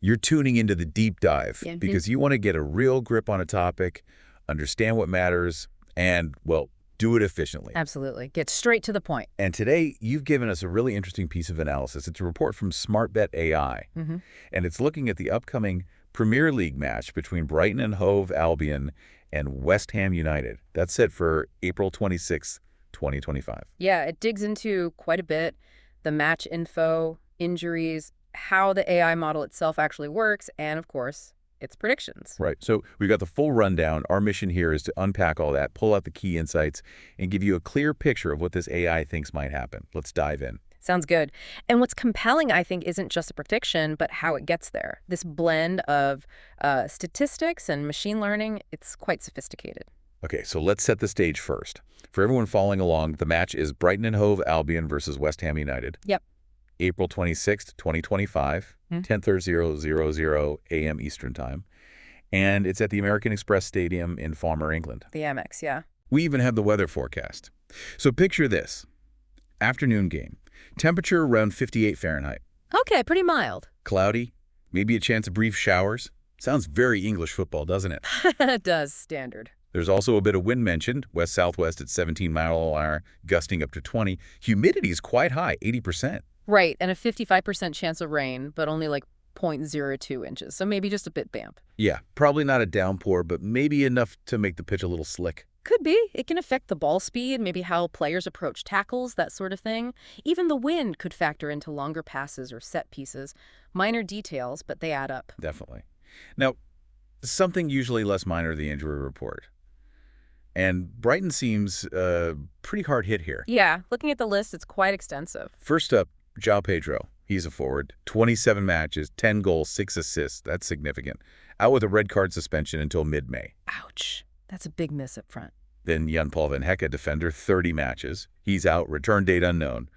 You're tuning into the deep dive Yeah. because you want to get a real grip on a topic, understand what matters, and, well, do it efficiently. Absolutely. Get straight to the point. And today, you've given us a really interesting piece of analysis. It's a report from SmartBet AI, and it's looking at the upcoming Premier League match between Brighton and Hove Albion and West Ham United. That's set for April 26, 2025. Yeah, it digs into quite a bit, the match info, injuries, how the AI model itself actually works, and of course, its predictions. Right. So we've got the full rundown. Our mission here is to unpack all that, pull out the key insights, and give you a clear picture of what this AI thinks might happen. Let's dive in. Sounds good. And what's compelling, I think, isn't just a prediction, but how it gets there. This blend of statistics and machine learning, it's quite sophisticated. Okay, so let's set the stage first. For everyone following along, the match is Brighton and Hove Albion versus West Ham United. Yep. April 26th, 2025, 10:00 a.m. Eastern Time. And it's at the American Express Stadium in Falmer, England. The Amex, yeah. We even have the weather forecast. So picture this. Afternoon game. Temperature around 58 Fahrenheit. Okay, pretty mild. Cloudy. Maybe a chance of brief showers. Sounds very English football, doesn't it? It does, standard. There's also a bit of wind mentioned, west-southwest at 17 miles an hour, gusting up to 20. Humidity is quite high, 80%. Right, and a 55% chance of rain, but only like 0.02 inches, so maybe just a bit damp. Yeah, probably not a downpour, but maybe enough to make the pitch a little slick. Could be. It can affect the ball speed, maybe how players approach tackles, that sort of thing. Even the wind could factor into longer passes or set pieces. Minor details, but they add up. Definitely. Now, something usually less minor, the injury report. And Brighton seems pretty hard hit here. Yeah, looking at the list, it's quite extensive. First up, João Pedro. He's a forward. 27 matches, 10 goals, 6 assists. That's significant. Out with a red card suspension until mid-May. Ouch. That's a big miss up front. Then Jan-Paul van Hecke, defender, 30 matches. He's out, return date unknown.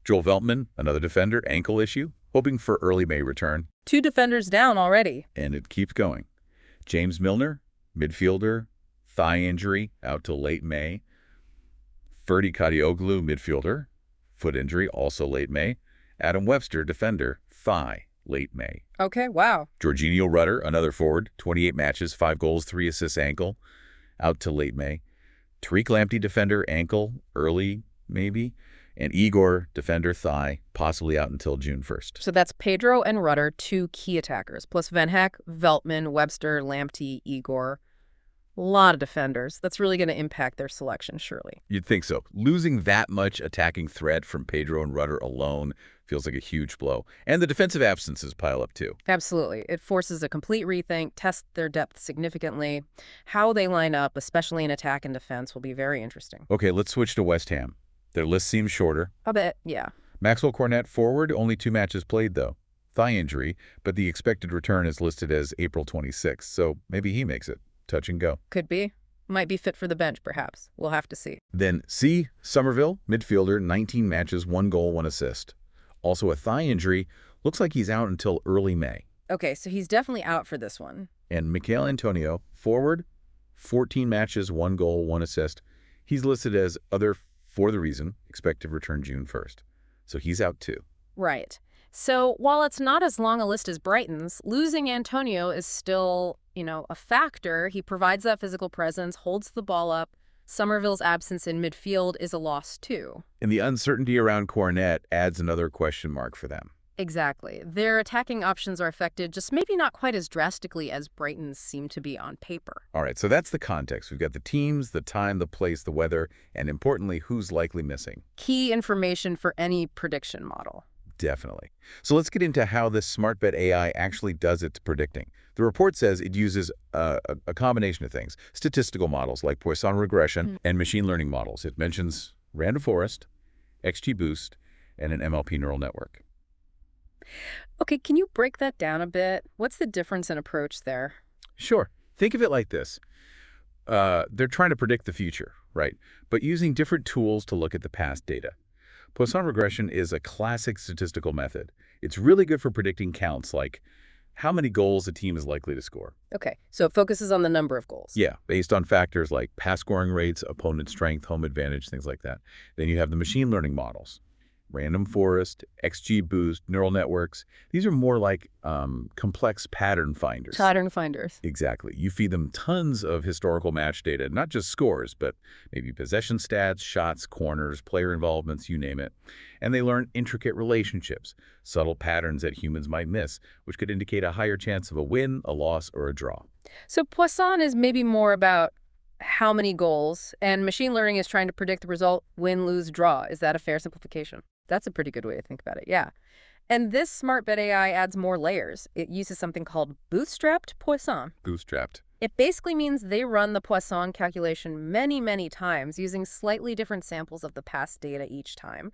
Joel Veltman, another defender, ankle issue, hoping for early May return. 2 defenders down already. And it keeps going. James Milner, midfielder, thigh injury, out till late May. Ferdi Kadioglu, midfielder, foot injury, also late May. Adam Webster, defender, thigh, late May. Okay, wow. Jorginho Rutter, another forward, 28 matches, 5 goals, 3 assists, ankle, out till late May. Tariq Lamptey, defender, ankle, early maybe. And Igor, defender, thigh, possibly out until June 1st. So that's Pedro and Rutter, 2 key attackers, plus Van Hecke, Veltman, Webster, Lamptey, Igor. A lot of defenders. That's really going to impact their selection, surely. You'd think so. Losing that much attacking threat from Pedro and Rutter alone feels like a huge blow. And the defensive absences pile up too. Absolutely. It forces a complete rethink, tests their depth significantly. How they line up, especially in attack and defense, will be very interesting. Okay, let's switch to West Ham. Their list seems shorter. A bit, yeah. Maxwell Cornet, forward, only 2 matches played though. Thigh injury, but the expected return is listed as April 26th, so maybe he makes it. Touch and go. Could be. Might be fit for the bench, perhaps. We'll have to see. Then C. Somerville, midfielder, 19 matches, 1 goal, 1 assist. Also a thigh injury. Looks like he's out until early May. Okay, so he's definitely out for this one. And Mikel Antonio, forward, 14 matches, 1 goal, 1 assist. He's listed as other for the reason, expected return June 1st. So he's out too. Right. So while it's not as long a list as Brighton's, losing Antonio is still, a factor. He provides that physical presence, holds the ball up. Somerville's absence in midfield is a loss too. And the uncertainty around Cornet adds another question mark for them. Exactly. Their attacking options are affected, just maybe not quite as drastically as Brighton's seem to be on paper. All right, so that's the context. We've got the teams, the time, the place, the weather, and importantly, who's likely missing. Key information for any prediction model. Definitely. So let's get into how this SmartBet AI actually does its predicting. The report says it uses a combination of things. Statistical models like Poisson regression and machine learning models. It mentions random forest, XGBoost, and an MLP neural network. Okay, can you break that down a bit? What's the difference in approach there? Sure. Think of it like this. They're trying to predict the future, right? But using different tools to look at the past data. Poisson regression is a classic statistical method. It's really good for predicting counts like how many goals a team is likely to score. Okay, so it focuses on the number of goals. Yeah, based on factors like pass scoring rates, opponent strength, home advantage, things like that. Then you have the machine learning models. Random forest, XGBoost, neural networks. These are more like complex pattern finders. Pattern finders. Exactly. You feed them tons of historical match data, not just scores, but maybe possession stats, shots, corners, player involvements, you name it. And they learn intricate relationships, subtle patterns that humans might miss, which could indicate a higher chance of a win, a loss, or a draw. So Poisson is maybe more about how many goals, and machine learning is trying to predict the result win, lose, draw. Is that a fair simplification? That's a pretty good way to think about it, yeah. And this SmartBet AI adds more layers. It uses something called bootstrapped Poisson. Bootstrapped. It basically means they run the Poisson calculation many, many times using slightly different samples of the past data each time.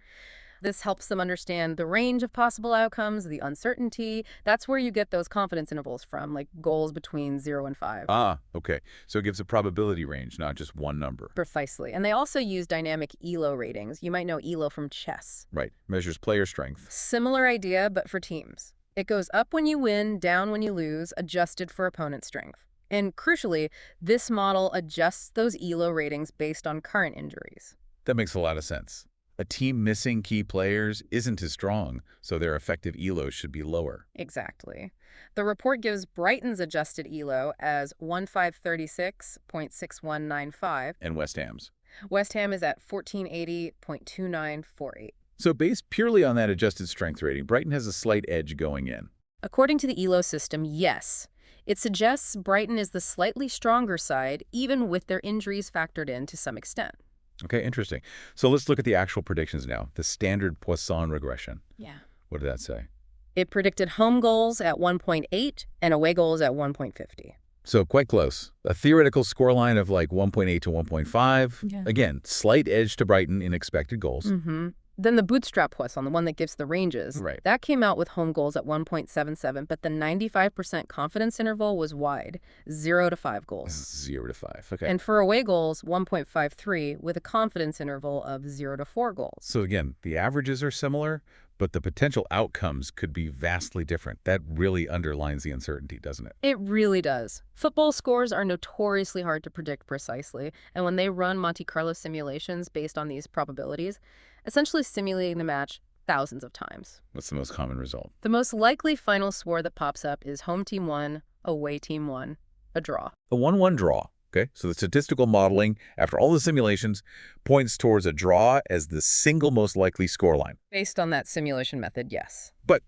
This helps them understand the range of possible outcomes, the uncertainty. That's where you get those confidence intervals from, like goals between 0 and 5. Ah, okay. So it gives a probability range, not just one number. Precisely. And they also use dynamic ELO ratings. You might know ELO from chess. Right. Measures player strength. Similar idea, but for teams. It goes up when you win, down when you lose, adjusted for opponent strength. And crucially, this model adjusts those ELO ratings based on current injuries. That makes a lot of sense. A team missing key players isn't as strong, so their effective ELO should be lower. Exactly. The report gives Brighton's adjusted ELO as 1536.6195. And West Ham's. West Ham is at 1480.2948. So based purely on that adjusted strength rating, Brighton has a slight edge going in. According to the ELO system, yes. It suggests Brighton is the slightly stronger side, even with their injuries factored in to some extent. Okay, interesting. So let's look at the actual predictions now. The standard Poisson regression. Yeah. What did that say? It predicted home goals at 1.8 and away goals at 1.50. So quite close. A theoretical scoreline of like 1.8 to 1.5. Yeah. Again, slight edge to Brighton in expected goals. Mm-hmm. Then the bootstrap Poisson, the one that gives the ranges, Right. that came out with home goals at 1.77, but the 95% confidence interval was wide, 0 to 5 goals. 0 to 5. Okay. And for away goals, 1.53, with a confidence interval of 0 to 4 goals. So again, the averages are similar, but the potential outcomes could be vastly different. That really underlines the uncertainty, doesn't it? It really does. Football scores are notoriously hard to predict precisely, and when they run Monte Carlo simulations based on these probabilities, essentially simulating the match thousands of times. What's the most common result? The most likely final score that pops up is home team 1, away team 1, a draw. A 1-1 draw. Okay, so the statistical modeling, after all the simulations, points towards a draw as the single most likely scoreline. Based on that simulation method, yes. But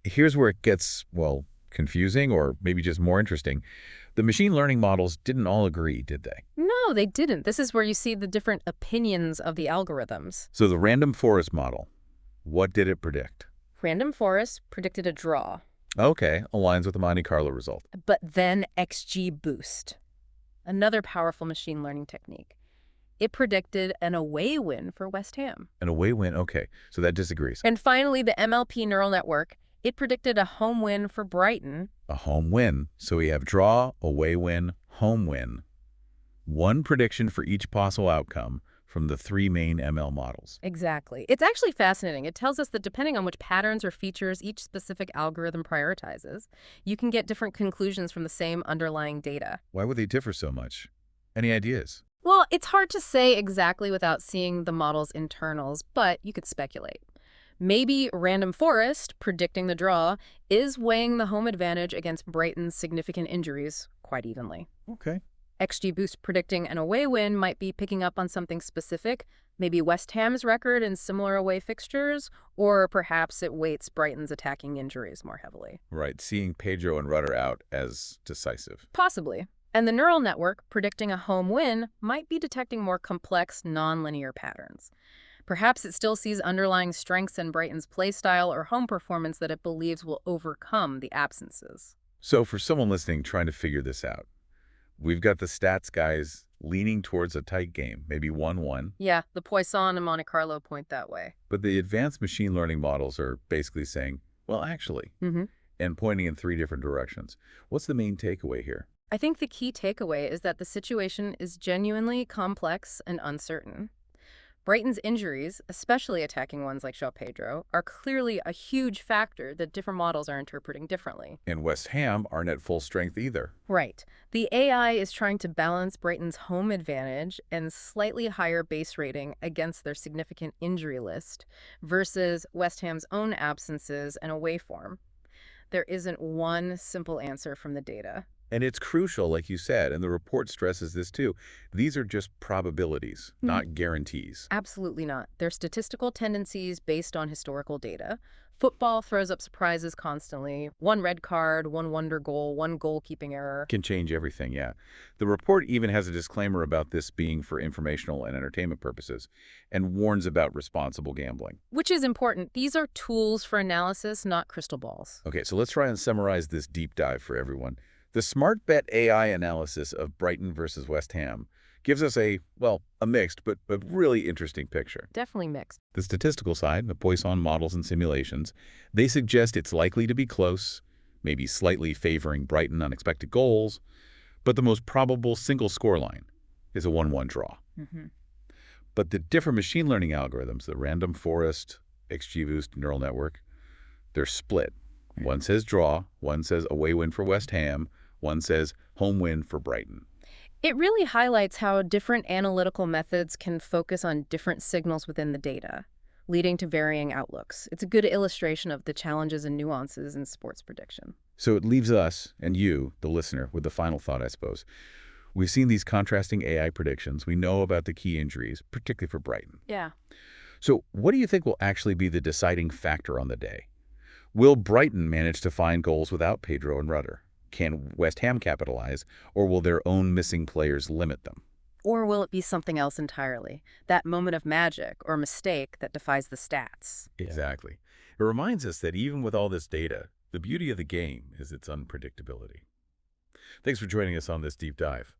here's where it gets, well, confusing or maybe just more interesting. The machine learning models didn't all agree, did they? No, they didn't. This is where you see the different opinions of the algorithms. So the random forest model, what did it predict? Random forest predicted a draw, Okay, aligns with the Monte Carlo result. but then XGBoost, another powerful machine learning technique. It predicted an away win for West Ham. An away win, okay, so that disagrees. And finally, the MLP neural network, it predicted a home win for Brighton. A home win. So we have draw, away win, home win. One prediction for each possible outcome from the 3 main ML models. Exactly. It's actually fascinating. It tells us that depending on which patterns or features each specific algorithm prioritizes, you can get different conclusions from the same underlying data. Why would they differ so much? Any ideas? Well, it's hard to say exactly without seeing the model's internals, but you could speculate. Maybe Random Forest, predicting the draw, is weighing the home advantage against Brighton's significant injuries quite evenly. Okay. XGBoost predicting an away win might be picking up on something specific, maybe West Ham's record in similar away fixtures, or perhaps it weights Brighton's attacking injuries more heavily. Right, seeing Pedro and Rudder out as decisive. Possibly. And the neural network predicting a home win might be detecting more complex, nonlinear patterns. Perhaps it still sees underlying strengths in Brighton's playstyle or home performance that it believes will overcome the absences. So for someone listening trying to figure this out, we've got the stats guys leaning towards a tight game, maybe 1-1. Yeah, the Poisson and Monte Carlo point that way. But the advanced machine learning models are basically saying, well, actually, and pointing in 3 different directions. What's the main takeaway here? I think the key takeaway is that the situation is genuinely complex and uncertain. Brighton's injuries, especially attacking ones like João Pedro, are clearly a huge factor that different models are interpreting differently. And West Ham aren't at full strength either. Right. The AI is trying to balance Brighton's home advantage and slightly higher base rating against their significant injury list versus West Ham's own absences and away form. There isn't one simple answer from the data. And it's crucial, like you said, and the report stresses this too. These are just probabilities, not guarantees. Absolutely not. They're statistical tendencies based on historical data. Football throws up surprises constantly. One red card, one wonder goal, one goalkeeping error. Can change everything, yeah. The report even has a disclaimer about this being for informational and entertainment purposes and warns about responsible gambling. Which is important. These are tools for analysis, not crystal balls. Okay, so let's try and summarize this deep dive for everyone. The SmartBet AI analysis of Brighton versus West Ham gives us well, a mixed but really interesting picture. Definitely mixed. The statistical side, the Poisson models and simulations, they suggest it's likely to be close, maybe slightly favoring Brighton on expected goals, but the most probable single scoreline is a 1-1 draw. But the different machine learning algorithms, the random forest, XGBoost neural network, they're split. One says draw, one says away win for West Ham, one says home win for Brighton. It really highlights how different analytical methods can focus on different signals within the data, leading to varying outlooks. It's a good illustration of the challenges and nuances in sports prediction. So it leaves us, and you, the listener, with the final thought, I suppose. We've seen these contrasting AI predictions. We know about the key injuries, particularly for Brighton. Yeah. So what do you think will actually be the deciding factor on the day? Will Brighton manage to find goals without Pedro and Rudder? Can West Ham capitalize, or will their own missing players limit them? Or will it be something else entirely? That moment of magic or mistake that defies the stats. Exactly. It reminds us that even with all this data, the beauty of the game is its unpredictability. Thanks for joining us on this deep dive.